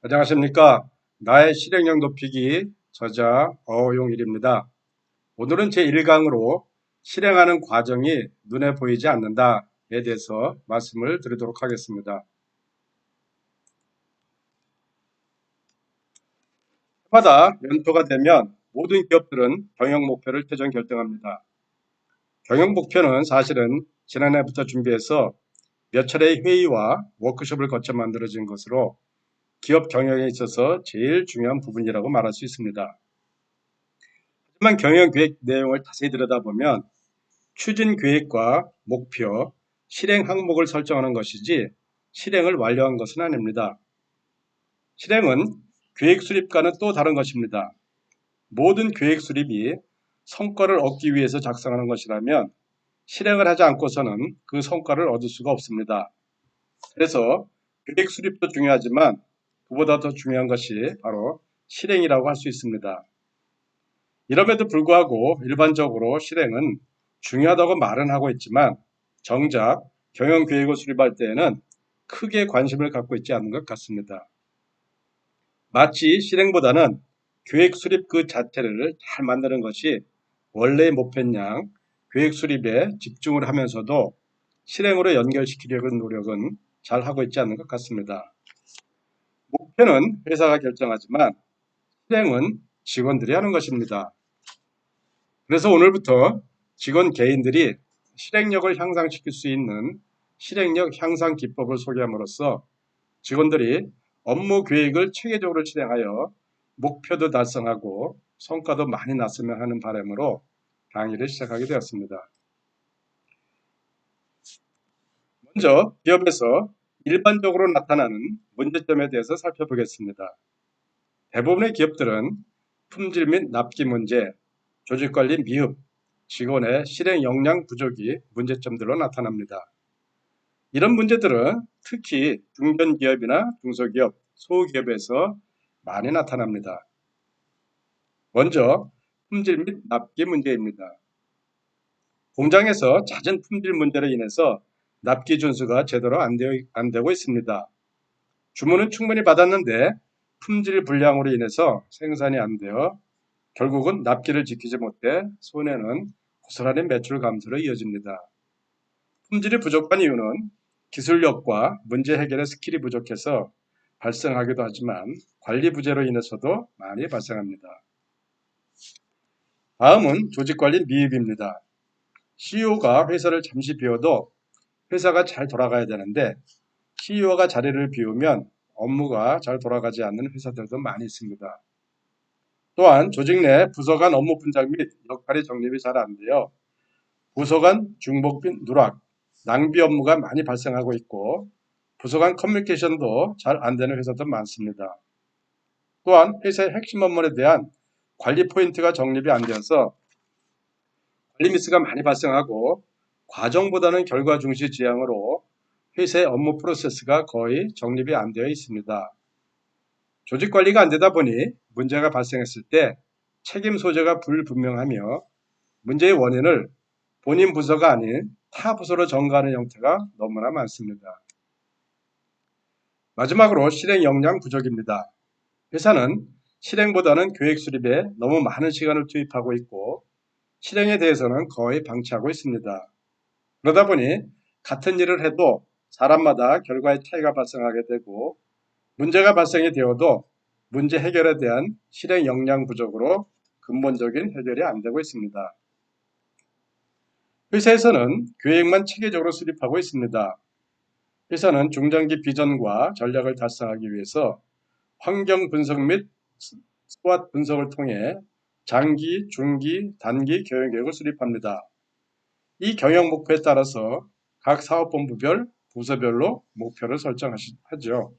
안녕하십니까. 나의 실행력 높이기 저자 어용일입니다. 오늘은 제1강으로 실행하는 과정이 눈에 보이지 않는다에 대해서 말씀을 드리도록 하겠습니다. 해마다 연초가 되면 모든 기업들은 경영 목표를 최종 결정합니다. 경영 목표는 사실은 지난해부터 준비해서 몇 차례의 회의와 워크숍을 거쳐 만들어진 것으로 기업 경영에 있어서 제일 중요한 부분이라고 말할 수 있습니다. 하지만 경영 계획 내용을 자세히 들여다보면 추진 계획과 목표, 실행 항목을 설정하는 것이지 실행을 완료한 것은 아닙니다. 실행은 계획 수립과는 또 다른 것입니다. 모든 계획 수립이 성과를 얻기 위해서 작성하는 것이라면 실행을 하지 않고서는 그 성과를 얻을 수가 없습니다. 그래서 계획 수립도 중요하지만 그보다 더 중요한 것이 바로 실행이라고 할 수 있습니다. 이럼에도 불구하고 일반적으로 실행은 중요하다고 말은 하고 있지만 정작 경영 계획을 수립할 때에는 크게 관심을 갖고 있지 않는 것 같습니다. 마치 실행보다는 계획 수립 그 자체를 잘 만드는 것이 원래의 목표인 양 계획 수립에 집중을 하면서도 실행으로 연결시키려는 노력은 잘 하고 있지 않는 것 같습니다. 목표는 회사가 결정하지만 실행은 직원들이 하는 것입니다. 그래서 오늘부터 직원 개인들이 실행력을 향상시킬 수 있는 실행력 향상 기법을 소개함으로써 직원들이 업무 계획을 체계적으로 실행하여 목표도 달성하고 성과도 많이 났으면 하는 바람으로 강의를 시작하게 되었습니다. 먼저 기업에서 일반적으로 나타나는 문제점에 대해서 살펴보겠습니다. 대부분의 기업들은 품질 및 납기 문제, 조직관리 미흡, 직원의 실행 역량 부족이 문제점들로 나타납니다. 이런 문제들은 특히 중견기업이나 중소기업, 소기업에서 많이 나타납니다. 먼저 품질 및 납기 문제입니다. 공장에서 잦은 품질 문제로 인해서 납기 준수가 제대로 안 되고 있습니다. 주문은 충분히 받았는데 품질 불량으로 인해서 생산이 안 되어 결국은 납기를 지키지 못해 손해는 고스란히 매출 감소로 이어집니다. 품질이 부족한 이유는 기술력과 문제 해결의 스킬이 부족해서 발생하기도 하지만 관리 부재로 인해서도 많이 발생합니다. 다음은 조직관리 미흡입니다. CEO가 회사를 잠시 비워도 회사가 잘 돌아가야 되는데 CEO가 자리를 비우면 업무가 잘 돌아가지 않는 회사들도 많이 있습니다. 또한 조직 내 부서 간 업무 분장 및 역할의 정립이 잘 안 되어 부서 간 중복 및 누락, 낭비 업무가 많이 발생하고 있고 부서 간 커뮤니케이션도 잘 안 되는 회사도 많습니다. 또한 회사의 핵심 업무에 대한 관리 포인트가 정립이 안 되어서 관리 미스가 많이 발생하고 과정보다는 결과 중시 지향으로 회사의 업무 프로세스가 거의 정립이 안 되어 있습니다. 조직 관리가 안 되다 보니 문제가 발생했을 때 책임 소재가 불분명하며 문제의 원인을 본인 부서가 아닌 타 부서로 전가하는 형태가 너무나 많습니다. 마지막으로 실행 역량 부족입니다. 회사는 실행보다는 계획 수립에 너무 많은 시간을 투입하고 있고 실행에 대해서는 거의 방치하고 있습니다. 그러다 보니 같은 일을 해도 사람마다 결과의 차이가 발생하게 되고 문제가 발생이 되어도 문제 해결에 대한 실행 역량 부족으로 근본적인 해결이 안 되고 있습니다. 회사에서는 계획만 체계적으로 수립하고 있습니다. 회사는 중장기 비전과 전략을 달성하기 위해서 환경 분석 및 스왓 분석을 통해 장기, 중기, 단기 경영 계획을 수립합니다. 이 경영 목표에 따라서 각 사업본부별, 부서별로 목표를 설정하죠.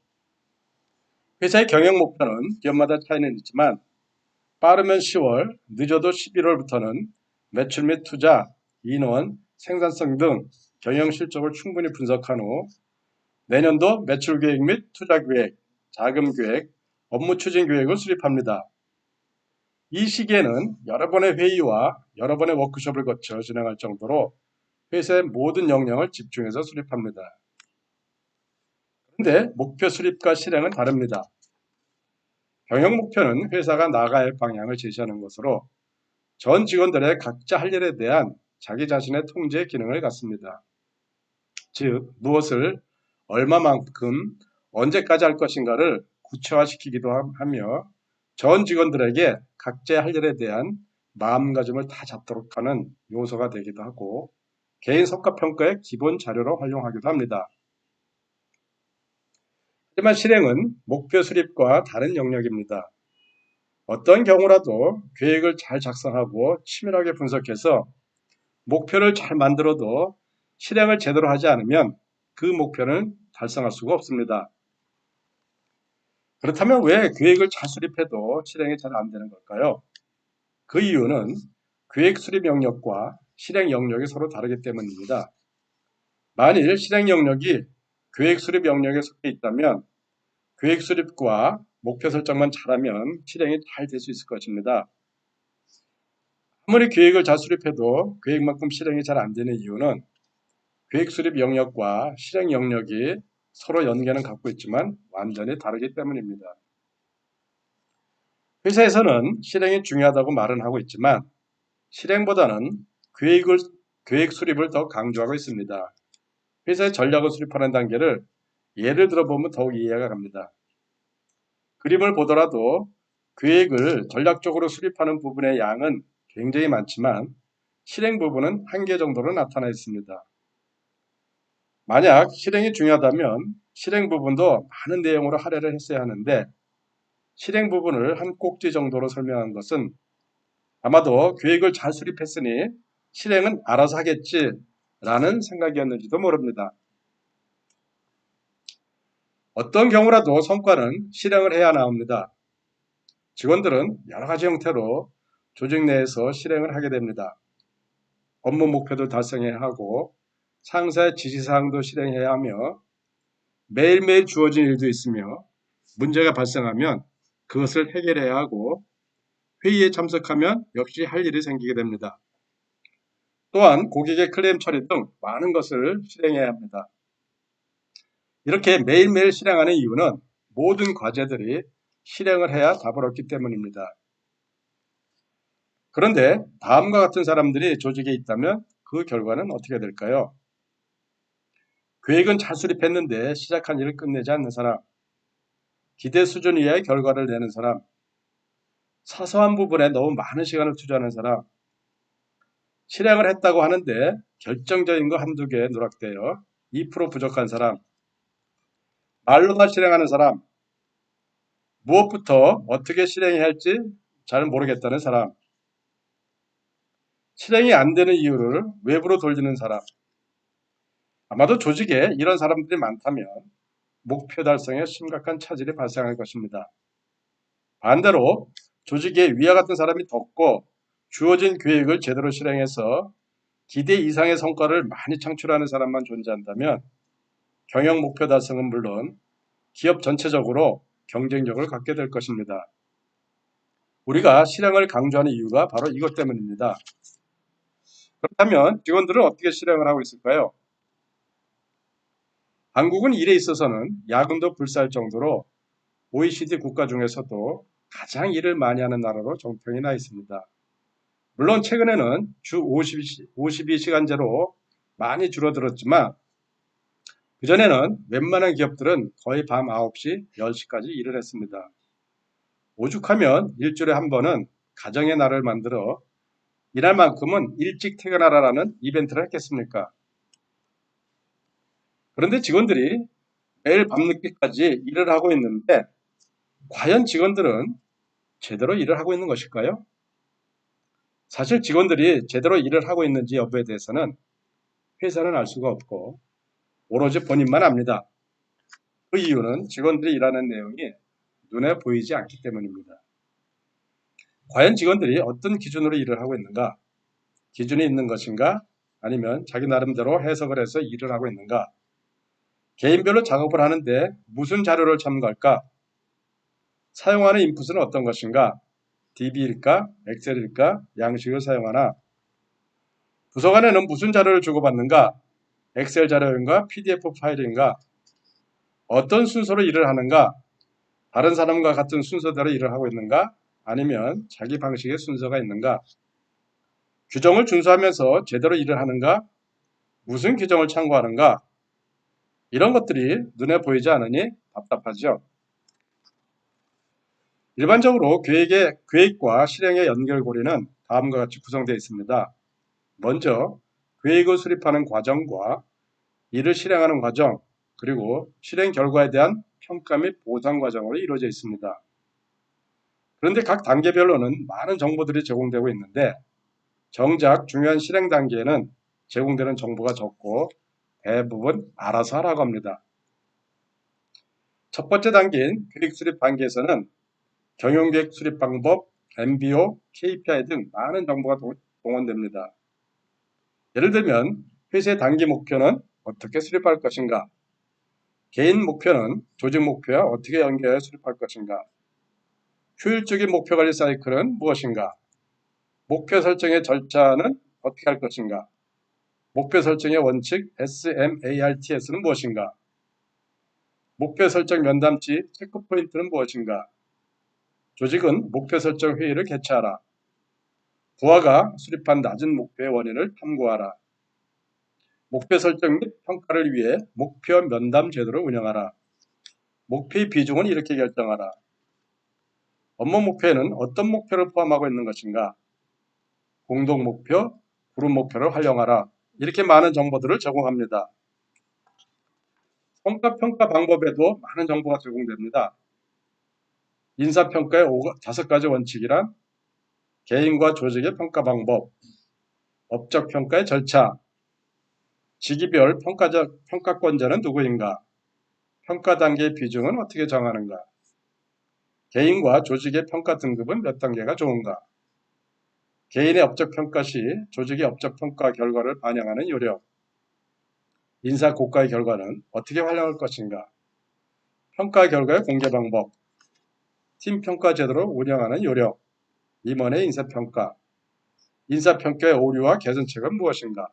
회사의 경영 목표는 기업마다 차이는 있지만 빠르면 10월, 늦어도 11월부터는 매출 및 투자, 인원, 생산성 등 경영 실적을 충분히 분석한 후 내년도 매출 계획 및 투자 계획, 자금 계획, 업무 추진 계획을 수립합니다. 이 시기에는 여러 번의 회의와 여러 번의 워크숍을 거쳐 진행할 정도로 회사의 모든 역량을 집중해서 수립합니다. 그런데 목표 수립과 실행은 다릅니다. 경영 목표는 회사가 나아가야 할 방향을 제시하는 것으로 전 직원들의 각자 할 일에 대한 자기 자신의 통제 기능을 갖습니다. 즉, 무엇을 얼마만큼 언제까지 할 것인가를 구체화시키기도 하며 전 직원들에게 각자의 할 일에 대한 마음가짐을 다 잡도록 하는 요소가 되기도 하고 개인 성과평가의 기본 자료로 활용하기도 합니다. 하지만 실행은 목표 수립과 다른 영역입니다. 어떤 경우라도 계획을 잘 작성하고 치밀하게 분석해서 목표를 잘 만들어도 실행을 제대로 하지 않으면 그 목표는 달성할 수가 없습니다. 그렇다면 왜 계획을 잘 수립해도 실행이 잘 안 되는 걸까요? 그 이유는 계획 수립 영역과 실행 영역이 서로 다르기 때문입니다. 만일 실행 영역이 계획 수립 영역에 속해 있다면 계획 수립과 목표 설정만 잘하면 실행이 잘 될 수 있을 것입니다. 아무리 계획을 잘 수립해도 계획만큼 실행이 잘 안 되는 이유는 계획 수립 영역과 실행 영역이 서로 연계는 갖고 있지만 완전히 다르기 때문입니다. 회사에서는 실행이 중요하다고 말은 하고 있지만 실행보다는 계획 수립을 더 강조하고 있습니다. 회사의 전략을 수립하는 단계를 예를 들어보면 더욱 이해가 갑니다. 그림을 보더라도 계획을 전략적으로 수립하는 부분의 양은 굉장히 많지만 실행 부분은 한계 정도로 나타나 있습니다. 만약 실행이 중요하다면 실행 부분도 많은 내용으로 할애를 했어야 하는데 실행 부분을 한 꼭지 정도로 설명한 것은 아마도 계획을 잘 수립했으니 실행은 알아서 하겠지라는 생각이었는지도 모릅니다. 어떤 경우라도 성과는 실행을 해야 나옵니다. 직원들은 여러 가지 형태로 조직 내에서 실행을 하게 됩니다. 업무 목표도 달성해야 하고 상사의 지시사항도 실행해야 하며 매일매일 주어진 일도 있으며 문제가 발생하면 그것을 해결해야 하고 회의에 참석하면 역시 할 일이 생기게 됩니다. 또한 고객의 클레임 처리 등 많은 것을 실행해야 합니다. 이렇게 매일매일 실행하는 이유는 모든 과제들이 실행을 해야 답을 얻기 때문입니다. 그런데 다음과 같은 사람들이 조직에 있다면 그 결과는 어떻게 될까요? 계획은 잘 수립했는데 시작한 일을 끝내지 않는 사람, 기대 수준 이하의 결과를 내는 사람, 사소한 부분에 너무 많은 시간을 투자하는 사람, 실행을 했다고 하는데 결정적인 거 한두 개에 누락되어 2% 부족한 사람, 말로만 실행하는 사람, 무엇부터 어떻게 실행해야 할지 잘 모르겠다는 사람, 실행이 안 되는 이유를 외부로 돌리는 사람, 아마도 조직에 이런 사람들이 많다면 목표 달성에 심각한 차질이 발생할 것입니다. 반대로 조직에 위와 같은 사람이 덥고 주어진 계획을 제대로 실행해서 기대 이상의 성과를 많이 창출하는 사람만 존재한다면 경영 목표 달성은 물론 기업 전체적으로 경쟁력을 갖게 될 것입니다. 우리가 실행을 강조하는 이유가 바로 이것 때문입니다. 그렇다면 직원들은 어떻게 실행을 하고 있을까요? 한국은 일에 있어서는 야근도 불사할 정도로 OECD 국가 중에서도 가장 일을 많이 하는 나라로 정평이 나 있습니다. 물론 최근에는 주 52시간제로 많이 줄어들었지만 그전에는 웬만한 기업들은 거의 밤 9시, 10시까지 일을 했습니다. 오죽하면 일주일에 한 번은 가정의 날을 만들어 일할 만큼은 일찍 퇴근하라라는 이벤트를 했겠습니까? 그런데 직원들이 매일 밤늦게까지 일을 하고 있는데 과연 직원들은 제대로 일을 하고 있는 것일까요? 사실 직원들이 제대로 일을 하고 있는지 여부에 대해서는 회사는 알 수가 없고 오로지 본인만 압니다. 그 이유는 직원들이 일하는 내용이 눈에 보이지 않기 때문입니다. 과연 직원들이 어떤 기준으로 일을 하고 있는가? 기준이 있는 것인가? 아니면 자기 나름대로 해석을 해서 일을 하고 있는가? 개인별로 작업을 하는데 무슨 자료를 참고할까? 사용하는 인풋은 어떤 것인가? DB일까? 엑셀일까? 양식을 사용하나? 부서 간에는 무슨 자료를 주고받는가? 엑셀 자료인가? PDF 파일인가? 어떤 순서로 일을 하는가? 다른 사람과 같은 순서대로 일을 하고 있는가? 아니면 자기 방식의 순서가 있는가? 규정을 준수하면서 제대로 일을 하는가? 무슨 규정을 참고하는가? 이런 것들이 눈에 보이지 않으니 답답하죠. 일반적으로 계획과 실행의 연결고리는 다음과 같이 구성되어 있습니다. 먼저 계획을 수립하는 과정과 이를 실행하는 과정, 그리고 실행 결과에 대한 평가 및 보상 과정으로 이루어져 있습니다. 그런데 각 단계별로는 많은 정보들이 제공되고 있는데 정작 중요한 실행 단계에는 제공되는 정보가 적고 대부분 알아서 하라고 합니다. 첫 번째 단계인 계획 수립 단계에서는 경영계획 수립 방법, MBO, KPI 등 많은 정보가 동원됩니다. 예를 들면 회사의 단기 목표는 어떻게 수립할 것인가, 개인 목표는 조직 목표와 어떻게 연결해 수립할 것인가, 효율적인 목표 관리 사이클은 무엇인가, 목표 설정의 절차는 어떻게 할 것인가, 목표 설정의 원칙 SMARTS는 무엇인가, 목표 설정 면담지 체크 포인트는 무엇인가, 조직은 목표 설정 회의를 개최하라, 부하가 수립한 낮은 목표의 원인을 탐구하라, 목표 설정 및 평가를 위해 목표 면담 제도를 운영하라, 목표의 비중은 이렇게 결정하라, 업무 목표에는 어떤 목표를 포함하고 있는 것인가, 공동 목표, 그룹 목표를 활용하라. 이렇게 많은 정보들을 제공합니다. 성과 평가 방법에도 많은 정보가 제공됩니다. 인사평가의 5가지 원칙이란 개인과 조직의 평가 방법, 업적 평가의 절차, 직위별 평가권자는 누구인가, 평가 단계의 비중은 어떻게 정하는가, 개인과 조직의 평가 등급은 몇 단계가 좋은가, 개인의 업적 평가 시 조직의 업적 평가 결과를 반영하는 요령, 인사 고가의 결과는 어떻게 활용할 것인가, 평가 결과의 공개 방법, 팀 평가 제도를 운영하는 요령, 임원의 인사평가, 인사평가의 오류와 개선책은 무엇인가.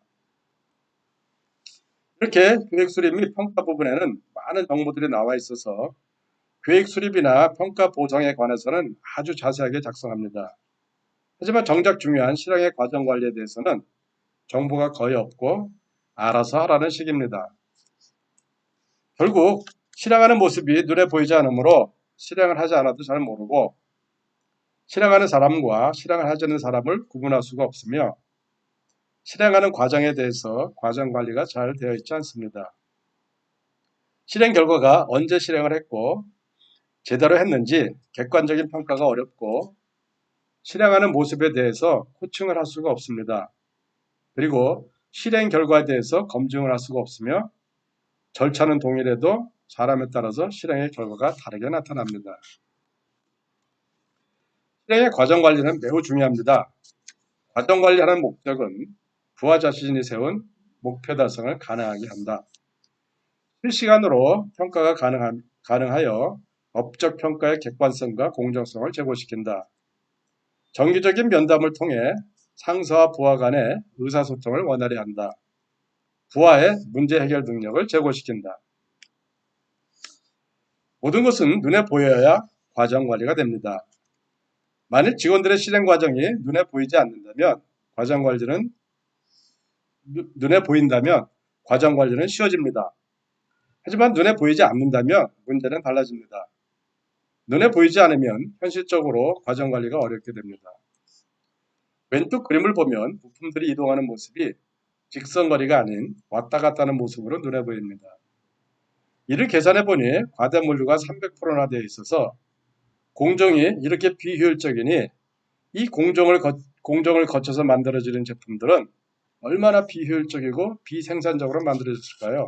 이렇게 계획 수립 및 평가 부분에는 많은 정보들이 나와 있어서 계획 수립이나 평가 보상에 관해서는 아주 자세하게 작성합니다. 하지만 정작 중요한 실행의 과정 관리에 대해서는 정보가 거의 없고 알아서 하라는 식입니다. 결국 실행하는 모습이 눈에 보이지 않으므로 실행을 하지 않아도 잘 모르고 실행하는 사람과 실행을 하지 않는 사람을 구분할 수가 없으며 실행하는 과정에 대해서 과정 관리가 잘 되어 있지 않습니다. 실행 결과가 언제 실행을 했고 제대로 했는지 객관적인 평가가 어렵고 실행하는 모습에 대해서 코칭을 할 수가 없습니다. 그리고 실행 결과에 대해서 검증을 할 수가 없으며 절차는 동일해도 사람에 따라서 실행의 결과가 다르게 나타납니다. 실행의 과정 관리는 매우 중요합니다. 과정 관리하는 목적은 부하 자신이 세운 목표 달성을 가능하게 한다. 실시간으로 평가가 가능하여 업적 평가의 객관성과 공정성을 제고시킨다. 정기적인 면담을 통해 상사와 부하 간의 의사소통을 원활히 한다. 부하의 문제 해결 능력을 제고시킨다. 모든 것은 눈에 보여야 과정 관리가 됩니다. 만일 직원들의 실행 과정이 눈에 보이지 않는다면 눈에 보인다면 과정 관리는 쉬워집니다. 하지만 눈에 보이지 않는다면 문제는 달라집니다. 눈에 보이지 않으면 현실적으로 과정 관리가 어렵게 됩니다. 왼쪽 그림을 보면 부품들이 이동하는 모습이 직선거리가 아닌 왔다 갔다 하는 모습으로 눈에 보입니다. 이를 계산해 보니 과대물류가 300%나 되어 있어서 공정이 이렇게 비효율적이니 이 공정을 거쳐서 만들어지는 제품들은 얼마나 비효율적이고 비생산적으로 만들어졌을까요?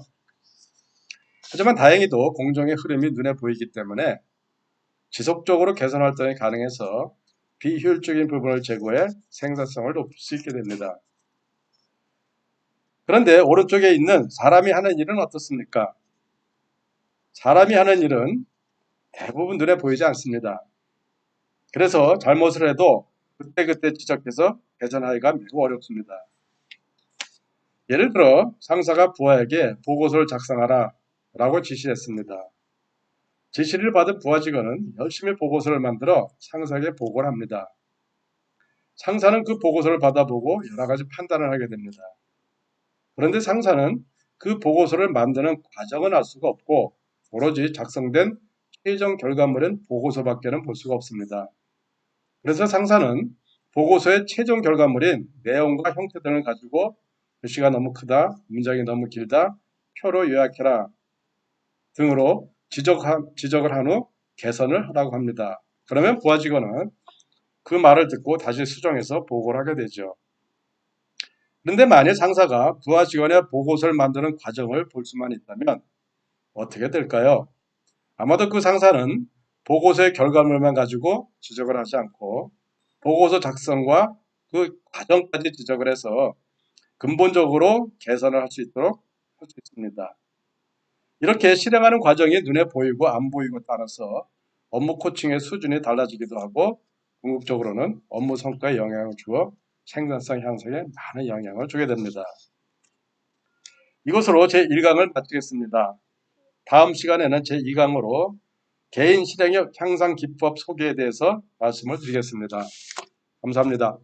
하지만 다행히도 공정의 흐름이 눈에 보이기 때문에 지속적으로 개선 활동이 가능해서 비효율적인 부분을 제거해 생산성을 높일 수 있게 됩니다. 그런데 오른쪽에 있는 사람이 하는 일은 어떻습니까? 사람이 하는 일은 대부분 눈에 보이지 않습니다. 그래서 잘못을 해도 그때그때 지적해서 개선하기가 매우 어렵습니다. 예를 들어 상사가 부하에게 보고서를 작성하라 라고 지시했습니다. 지시를 받은 부하 직원은 열심히 보고서를 만들어 상사에게 보고를 합니다. 상사는 그 보고서를 받아보고 여러 가지 판단을 하게 됩니다. 그런데 상사는 그 보고서를 만드는 과정은 알 수가 없고 오로지 작성된 최종 결과물인 보고서밖에는 볼 수가 없습니다. 그래서 상사는 보고서의 최종 결과물인 내용과 형태 등을 가지고 글씨가 너무 크다, 문장이 너무 길다, 표로 요약해라 등으로 지적을 한 후 개선을 하라고 합니다. 그러면 부하 직원은 그 말을 듣고 다시 수정해서 보고를 하게 되죠. 그런데 만약 상사가 부하 직원의 보고서를 만드는 과정을 볼 수만 있다면 어떻게 될까요? 아마도 그 상사는 보고서의 결과물만 가지고 지적을 하지 않고 보고서 작성과 그 과정까지 지적을 해서 근본적으로 개선을 할 수 있도록 할 수 있습니다. 이렇게 실행하는 과정이 눈에 보이고 안 보이고 따라서 업무 코칭의 수준이 달라지기도 하고 궁극적으로는 업무 성과에 영향을 주어 생산성 향상에 많은 영향을 주게 됩니다. 이것으로 제1강을 마치겠습니다. 다음 시간에는 제2강으로 개인 실행력 향상 기법 소개에 대해서 말씀을 드리겠습니다. 감사합니다.